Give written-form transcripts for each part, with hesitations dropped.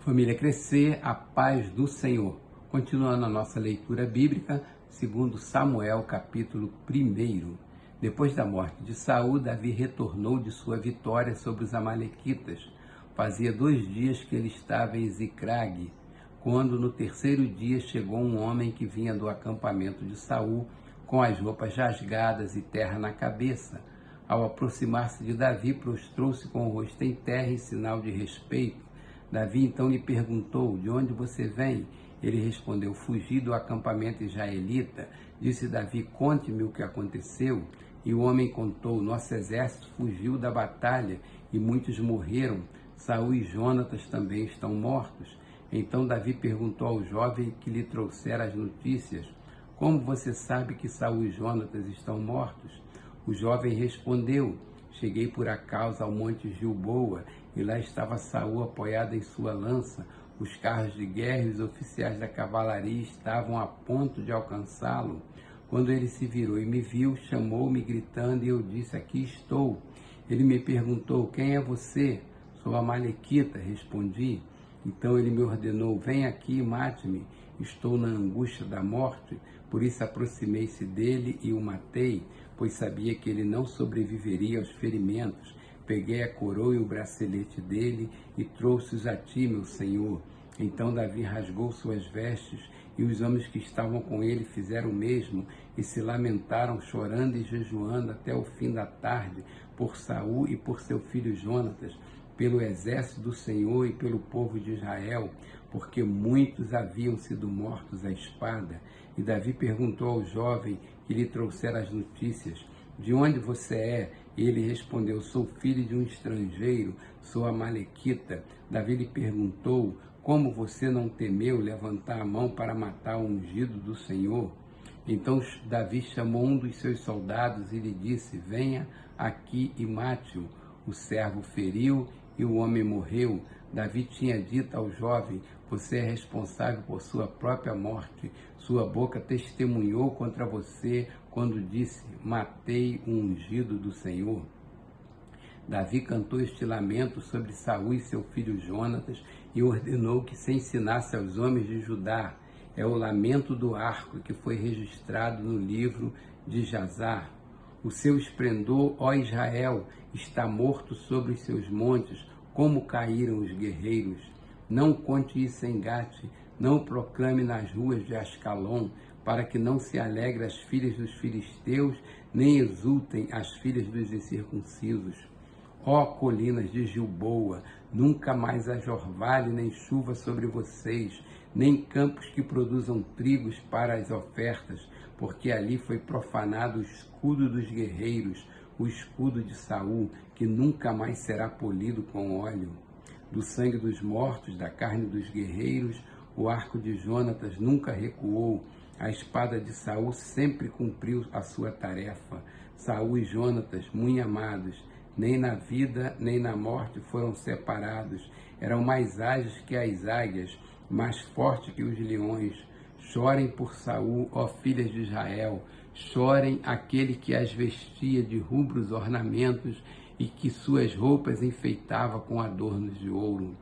Família Crescer, a paz do Senhor. Continuando a nossa leitura bíblica, segundo Samuel, capítulo 1. Depois da morte de Saul, Davi retornou de sua vitória sobre os amalequitas. Fazia 2 dias que ele estava em Ziclague, quando no 3º dia chegou um homem que vinha do acampamento de Saul, com as roupas rasgadas e terra na cabeça. Ao aproximar-se de Davi, prostrou-se com o rosto em terra em sinal de respeito. Davi então lhe perguntou: de onde você vem? Ele respondeu: fugi do acampamento israelita. Disse Davi: conte-me o que aconteceu. E o homem contou: nosso exército fugiu da batalha e muitos morreram. Saul e Jonatas também estão mortos. Então Davi perguntou ao jovem que lhe trouxera as notícias: como você sabe que Saul e Jonatas estão mortos? O jovem respondeu: cheguei por acaso ao monte Gilboa, e lá estava Saul apoiado em sua lança. Os carros de guerra e os oficiais da cavalaria estavam a ponto de alcançá-lo. Quando ele se virou e me viu, chamou-me gritando, e eu disse: aqui estou. Ele me perguntou: quem é você? Sou amalequita, respondi. Então ele me ordenou: vem aqui e mate-me. Estou na angústia da morte. Por isso aproximei-se dele e o matei, pois sabia que ele não sobreviveria aos ferimentos. Peguei a coroa e o bracelete dele e trouxe-os a ti, meu senhor. Então Davi rasgou suas vestes, e os homens que estavam com ele fizeram o mesmo, e se lamentaram, chorando e jejuando até o fim da tarde, por Saul e por seu filho Jonatas, pelo exército do Senhor e pelo povo de Israel, porque muitos haviam sido mortos à espada. E Davi perguntou ao jovem que lhe trouxera as notícias: de onde você é? E ele respondeu: sou filho de um estrangeiro, sou amalequita. Davi lhe perguntou: como você não temeu levantar a mão para matar o ungido do Senhor? Então Davi chamou um dos seus soldados e lhe disse: venha aqui e mate-o. O servo feriu e o homem morreu. Davi tinha dito ao jovem: você é responsável por sua própria morte. Sua boca testemunhou contra você quando disse: matei o ungido do Senhor. Davi cantou este lamento sobre Saul e seu filho Jonatas e ordenou que se ensinasse aos homens de Judá. É o lamento do arco que foi registrado no livro de Jazar. O seu esplendor, ó Israel, está morto sobre os seus montes, como caíram os guerreiros. Não conte isso em Gate, não o proclame nas ruas de Ascalon, para que não se alegre as filhas dos filisteus, nem exultem as filhas dos incircuncisos. Ó colinas de Gilboa, nunca mais haja orvalho nem chuva sobre vocês, nem campos que produzam trigos para as ofertas, porque ali foi profanado o escudo dos guerreiros, o escudo de Saul, que nunca mais será polido com óleo. Do sangue dos mortos, da carne dos guerreiros, o arco de Jonatas nunca recuou. A espada de Saul sempre cumpriu a sua tarefa. Saul e Jonatas, muito amados, nem na vida nem na morte foram separados. Eram mais ágeis que as águias, mais fortes que os leões. Chorem por Saul, ó filhas de Israel. Chorem aquele que as vestia de rubros ornamentos e que suas roupas enfeitava com adornos de ouro.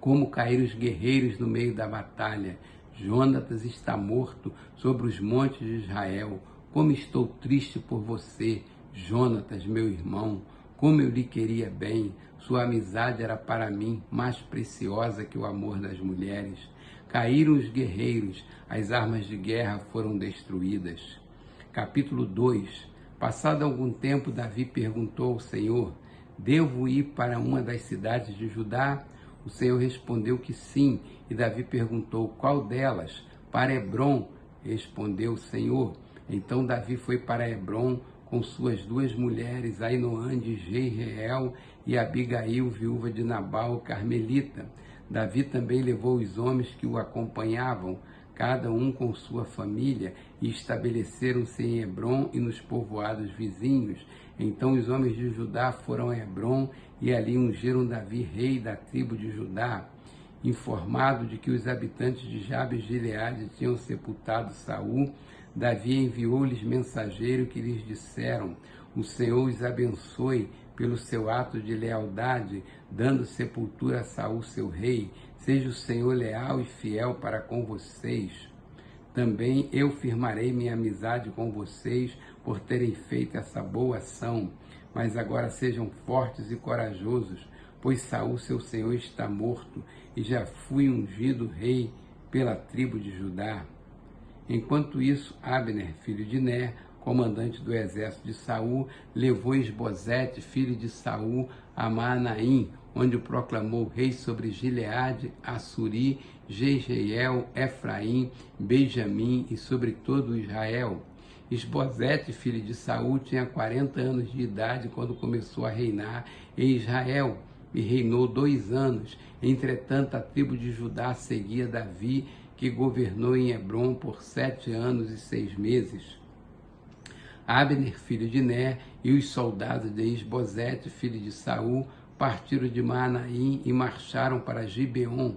Como caíram os guerreiros no meio da batalha. Jonatas está morto sobre os montes de Israel. Como estou triste por você, Jonatas, meu irmão. Como eu lhe queria bem. Sua amizade era para mim mais preciosa que o amor das mulheres. Caíram os guerreiros, as armas de guerra foram destruídas. Capítulo 2. Passado algum tempo, Davi perguntou ao Senhor: devo ir para uma das cidades de Judá? O Senhor respondeu que sim, e Davi perguntou: qual delas? Para Hebrom, respondeu o Senhor. Então Davi foi para Hebrom com suas 2 mulheres, Ainoã de Jezreel e Abigail, viúva de Nabal, carmelita. Davi também levou os homens que o acompanhavam, cada um com sua família, e estabeleceram-se em Hebrom e nos povoados vizinhos. Então os homens de Judá foram a Hebrom e ali ungiram Davi rei da tribo de Judá. Informado de que os habitantes de Jabes de Gileade tinham sepultado Saul, Davi enviou-lhes mensageiro que lhes disseram: o Senhor os abençoe, pelo seu ato de lealdade, dando sepultura a Saul, seu rei. Seja o Senhor leal e fiel para com vocês. Também eu firmarei minha amizade com vocês por terem feito essa boa ação. Mas agora sejam fortes e corajosos, pois Saul, seu senhor, está morto, e já fui ungido rei pela tribo de Judá. Enquanto isso, Abner, filho de Ner, comandante do exército de Saul, levou Esbozete, filho de Saul, a Maanaim, onde o proclamou rei sobre Gileade, Assuri, Jezreel, Efraim, Benjamim e sobre todo Israel. Esbozete, filho de Saul, tinha 40 anos de idade quando começou a reinar em Israel, e reinou 2 anos. Entretanto, a tribo de Judá seguia Davi, que governou em Hebrom por 7 anos e 6 meses. Abner, filho de Ner, e os soldados de Esbozete, filho de Saul, partiram de Maanaim e marcharam para Gibeon.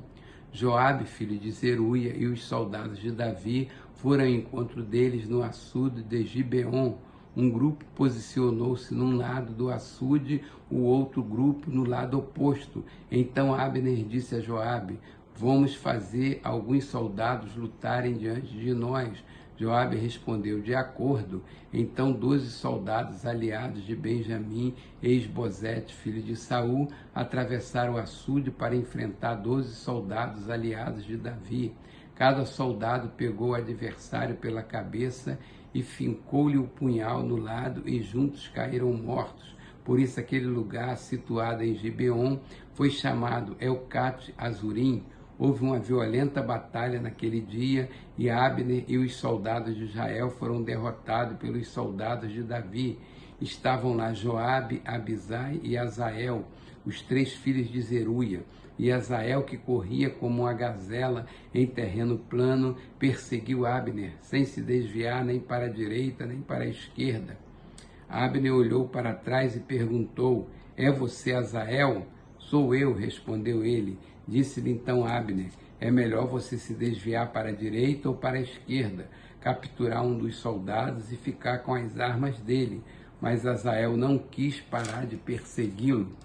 Joabe, filho de Zeruia, e os soldados de Davi foram ao encontro deles no açude de Gibeon. Um grupo posicionou-se num lado do açude, o outro grupo no lado oposto. Então Abner disse a Joabe: vamos fazer alguns soldados lutarem diante de nós. Joabe respondeu: de acordo. Então 12 soldados aliados de Benjamim e Esbozete, filho de Saul, atravessaram o açude para enfrentar 12 soldados aliados de Davi. Cada soldado pegou o adversário pela cabeça e fincou-lhe o punhal no lado, e juntos caíram mortos. Por isso aquele lugar, situado em Gibeon, foi chamado Elcate Azurim. Houve uma violenta batalha naquele dia, e Abner e os soldados de Israel foram derrotados pelos soldados de Davi. Estavam lá Joabe, Abisai e Azael, os 3 filhos de Zeruia. E Azael, que corria como uma gazela em terreno plano, perseguiu Abner, sem se desviar nem para a direita nem para a esquerda. Abner olhou para trás e perguntou: é você Azael? Sou eu, respondeu ele. Disse-lhe então Abner: é melhor você se desviar para a direita ou para a esquerda, capturar um dos soldados e ficar com as armas dele. Mas Azael não quis parar de persegui-lo.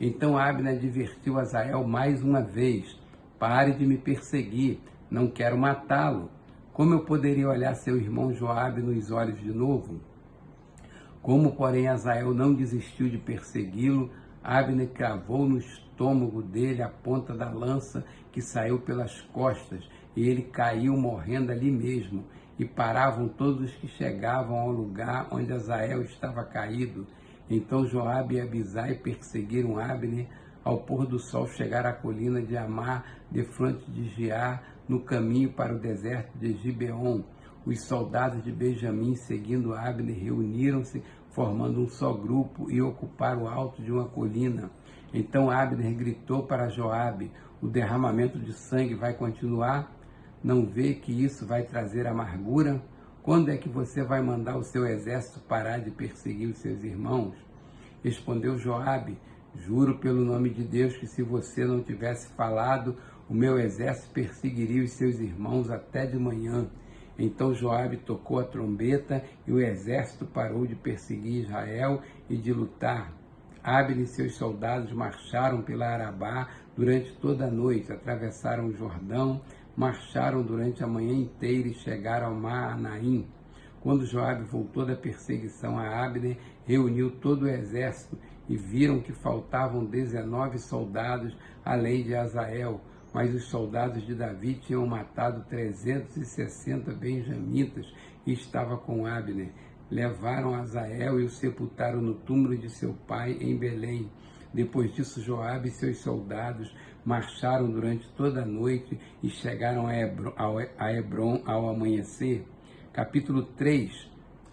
Então Abner advertiu Azael mais uma vez: pare de me perseguir, não quero matá-lo. Como eu poderia olhar seu irmão Joabe nos olhos de novo? Como, porém, Azael não desistiu de persegui-lo, Abner cravou no estômago dele a ponta da lança que saiu pelas costas, e ele caiu morrendo ali mesmo, e paravam todos os que chegavam ao lugar onde Azael estava caído. Então Joabe e Abisai perseguiram Abner. Ao pôr do sol chegaram à colina de Amá, defronte de Giar, no caminho para o deserto de Gibeon. Os soldados de Benjamim, seguindo Abner, reuniram-se, formando um só grupo, e ocuparam o alto de uma colina. Então Abner gritou para Joabe: o derramamento de sangue vai continuar? Não vê que isso vai trazer amargura? Quando é que você vai mandar o seu exército parar de perseguir os seus irmãos? Respondeu Joabe: juro pelo nome de Deus que se você não tivesse falado, o meu exército perseguiria os seus irmãos até de manhã. Então Joabe tocou a trombeta e o exército parou de perseguir Israel e de lutar. Abner e seus soldados marcharam pela Arabá durante toda a noite, atravessaram o Jordão, marcharam durante a manhã inteira e chegaram ao Maanaim. Quando Joabe voltou da perseguição a Abner, reuniu todo o exército e viram que faltavam 19 soldados, além de Azael. Mas os soldados de Davi tinham matado 360 benjamitas e estava com Abner. Levaram Azael e o sepultaram no túmulo de seu pai em Belém. Depois disso, Joabe e seus soldados marcharam durante toda a noite e chegaram a Hebrom ao amanhecer. Capítulo 3.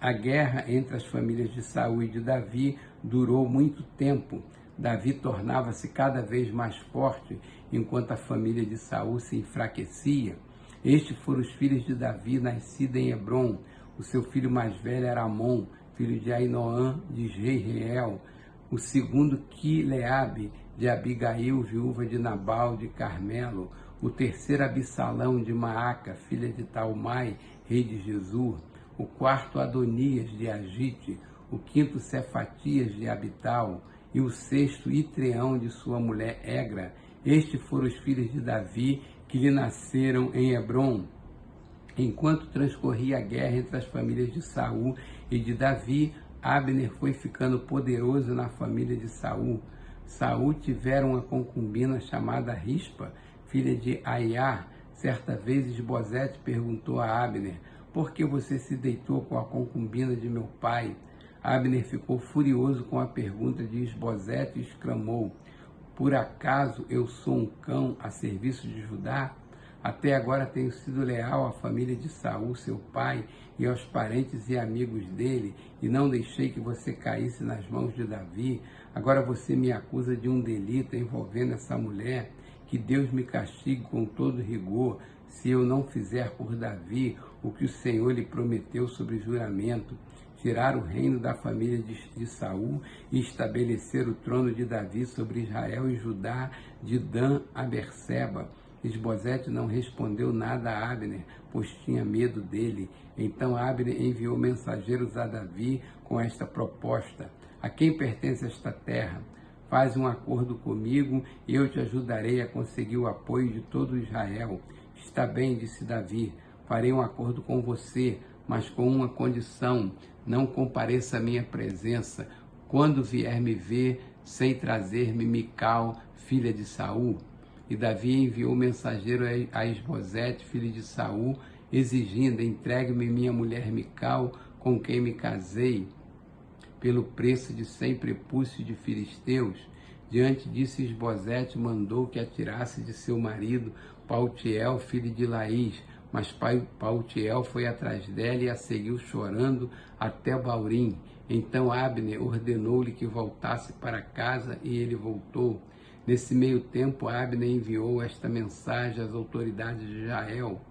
A guerra entre as famílias de Saul e de Davi durou muito tempo. Davi tornava-se cada vez mais forte, enquanto a família de Saul se enfraquecia. Estes foram os filhos de Davi, nascidos em Hebrom. O seu filho mais velho era Amon, filho de Ainoã, de Jezreel. O segundo, Quileabe, de Abigail, viúva de Nabal, de Carmelo. O terceiro, Absalão, de Maaca, filha de Talmai, rei de Gesur. O quarto, Adonias, de Agite. O quinto, Cefatias, de Abital. e o sexto Itreão de sua mulher Egra. Estes foram os filhos de Davi que lhe nasceram em Hebrom. Enquanto transcorria a guerra entre as famílias de Saul e de Davi, Abner foi ficando poderoso na família de Saul. Saul tivera uma concubina chamada Rispa, filha de Aiá. Certa vez Isbosete perguntou a Abner: por que você se deitou com a concubina de meu pai? Abner ficou furioso com a pergunta de Isbosete e exclamou: por acaso eu sou um cão a serviço de Judá? Até agora tenho sido leal à família de Saul, seu pai, e aos parentes e amigos dele, e não deixei que você caísse nas mãos de Davi. Agora você me acusa de um delito envolvendo essa mulher. Que Deus me castigue com todo rigor, se eu não fizer por Davi o que o Senhor lhe prometeu sobre juramento, tirar o reino da família de Saul e estabelecer o trono de Davi sobre Israel e Judá, de Dan a Berseba. Isbosete não respondeu nada a Abner, pois tinha medo dele. Então Abner enviou mensageiros a Davi com esta proposta: a quem pertence esta terra? Faz um acordo comigo e eu te ajudarei a conseguir o apoio de todo Israel. Está bem, disse Davi, farei um acordo com você, mas com uma condição: não compareça à minha presença quando vier me ver sem trazer-me Mical, filha de Saul. E Davi enviou mensageiro a Isbosete, filho de Saul, exigindo: entregue-me minha mulher Mical, com quem me casei, pelo preço de 100 prepúcios de filisteus. Diante disso, Isbosete mandou que atirasse de seu marido Paltiel, filho de Laís, mas Paltiel foi atrás dela e a seguiu chorando até Baurim. Então Abner ordenou-lhe que voltasse para casa e ele voltou. Nesse meio tempo, Abner enviou esta mensagem às autoridades de Israel: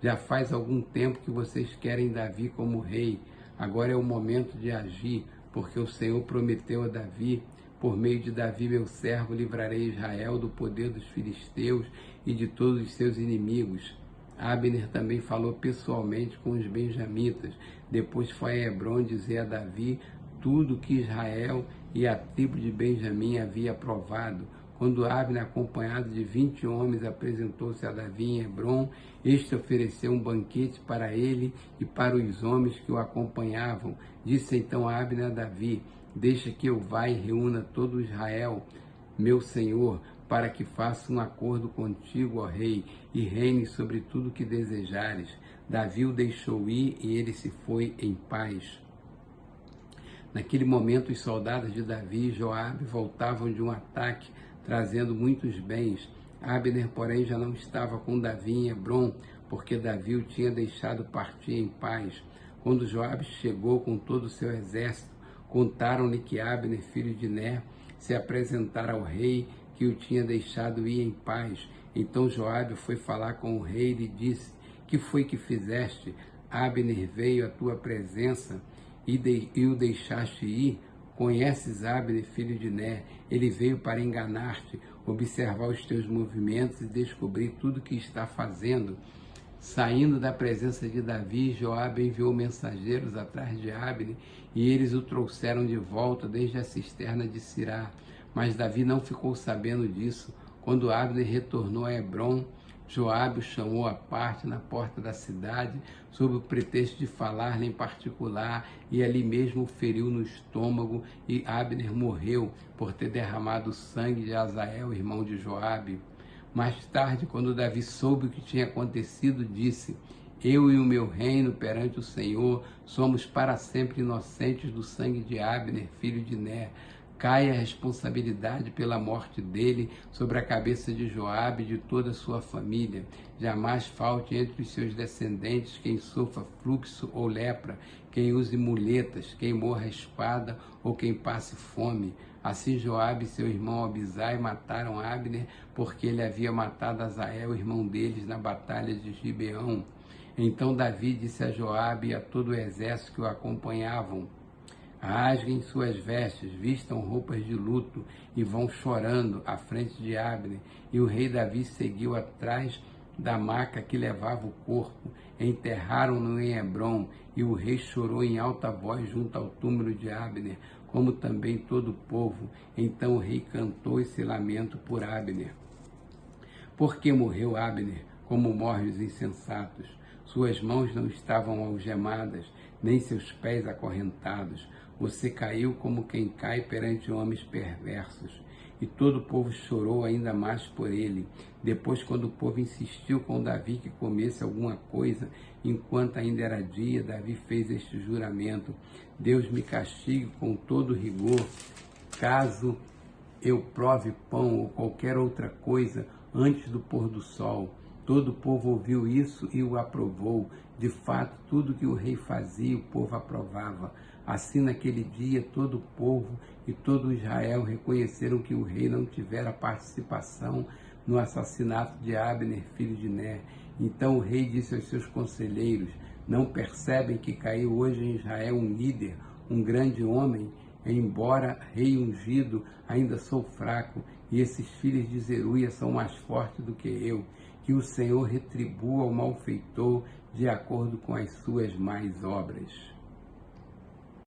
já faz algum tempo que vocês querem Davi como rei. Agora é o momento de agir, porque o Senhor prometeu a Davi: por meio de Davi, meu servo, livrarei Israel do poder dos filisteus e de todos os seus inimigos. Abner também falou pessoalmente com os benjamitas. Depois foi a Hebrom dizer a Davi tudo o que Israel e a tribo de Benjamim havia aprovado. Quando Abner, acompanhado de 20 homens, apresentou-se a Davi em Hebrom, este ofereceu um banquete para ele e para os homens que o acompanhavam. Disse então Abner a Davi: deixa que eu vá e reúna todo Israel, meu senhor, para que faça um acordo contigo, ó rei, e reine sobre tudo o que desejares. Davi o deixou ir e ele se foi em paz. Naquele momento, os soldados de Davi e Joabe voltavam de um ataque, trazendo muitos bens. Abner, porém, já não estava com Davi em Hebrom, porque Davi o tinha deixado partir em paz. Quando Joabe chegou com todo o seu exército, contaram-lhe que Abner, filho de Ner, se apresentara ao rei, que o tinha deixado ir em paz. Então Joabe foi falar com o rei e lhe disse: que foi que fizeste? Abner veio à tua presença e o deixaste ir? Conheces Abner, filho de Ner? Ele veio para enganar-te, observar os teus movimentos e descobrir tudo o que está fazendo. Saindo da presença de Davi, Joabe enviou mensageiros atrás de Abner, e eles o trouxeram de volta desde a cisterna de Sirá. Mas Davi não ficou sabendo disso. Quando Abner retornou a Hebrom, Joabe o chamou à parte na porta da cidade, sob o pretexto de falar-lhe em particular, e ali mesmo o feriu no estômago, e Abner morreu por ter derramado o sangue de Azael, irmão de Joabe. Mais tarde, quando Davi soube o que tinha acontecido, disse: eu e o meu reino perante o Senhor somos para sempre inocentes do sangue de Abner, filho de Ner. Caia a responsabilidade pela morte dele sobre a cabeça de Joabe e de toda a sua família. Jamais falte entre os seus descendentes quem sofra fluxo ou lepra, quem use muletas, quem morra a espada ou quem passe fome. Assim Joabe e seu irmão Abisai mataram Abner, porque ele havia matado Azael, irmão deles, na batalha de Gibeão. Então Davi disse a Joabe e a todo o exército que o acompanhavam: rasguem suas vestes, vistam roupas de luto e vão chorando à frente de Abner. E o rei Davi seguiu atrás da maca que levava o corpo. Enterraram-no em Hebrom, e o rei chorou em alta voz junto ao túmulo de Abner. como também todo o povo. Então o rei cantou esse lamento por Abner. Por que morreu Abner, como morrem os insensatos? Suas mãos não estavam algemadas, nem seus pés acorrentados. Você caiu como quem cai perante homens perversos. E todo o povo chorou ainda mais por ele. Depois, quando o povo insistiu com Davi que comesse alguma coisa, enquanto ainda era dia, Davi fez este juramento: Deus me castigue com todo rigor, caso eu prove pão ou qualquer outra coisa antes do pôr do sol. Todo o povo ouviu isso e o aprovou. De fato, tudo que o rei fazia, o povo aprovava. Assim, naquele dia, todo o povo e todo Israel reconheceram que o rei não tivera participação no assassinato de Abner, filho de Ner. Então o rei disse aos seus conselheiros: não percebem que caiu hoje em Israel um líder, um grande homem? Embora rei ungido, ainda sou fraco, e esses filhos de Zeruia são mais fortes do que eu. Que o Senhor retribua ao malfeitor de acordo com as suas más obras.